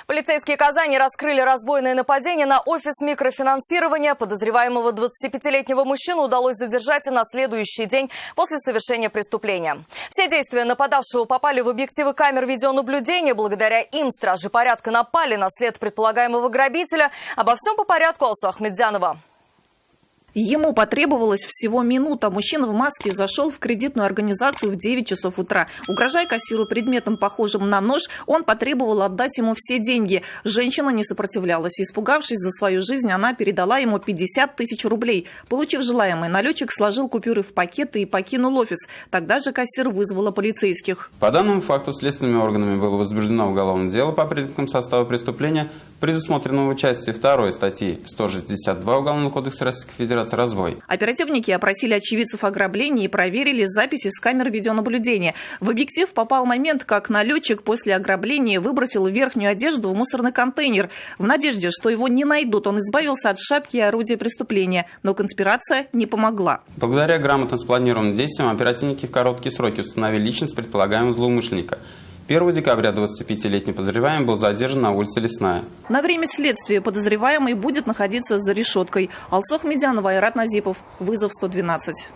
Полицейские Казани раскрыли разбойное нападение на офис микрофинансирования. Подозреваемого 25-летнего мужчину удалось задержать на следующий день после совершения преступления. Все действия нападавшего попали в объективы камер видеонаблюдения. Благодаря им стражи порядка напали на след предполагаемого грабителя. Обо всем по порядку Алсу Ахмедзянова. Ему потребовалось всего минута. Мужчина в маске зашел в кредитную организацию в 9 часов утра. Угрожая кассиру предметом, похожим на нож, он потребовал отдать ему все деньги. Женщина не сопротивлялась. Испугавшись за свою жизнь, она передала ему 50 тысяч рублей. Получив желаемое, налетчик сложил купюры в пакеты и покинул офис. Тогда же кассир вызвала полицейских. По данному факту следственными органами было возбуждено уголовное дело по признакам состава преступления, предусмотренного в части 2 статьи 162 Уголовного кодекса Российской Федерации «Разбой». Оперативники опросили очевидцев ограбления и проверили записи с камер видеонаблюдения. В объектив попал момент, как налетчик после ограбления выбросил верхнюю одежду в мусорный контейнер. В надежде, что его не найдут, он избавился от шапки и орудия преступления. Но конспирация не помогла. Благодаря грамотно спланированным действиям оперативники в короткие сроки установили личность предполагаемого злоумышленника. 1 декабря 25-летний подозреваемый был задержан на улице Лесная. На время следствия подозреваемый будет находиться за решеткой. Алсу Ахмедзянова, Айрат Назипов. Вызов 112.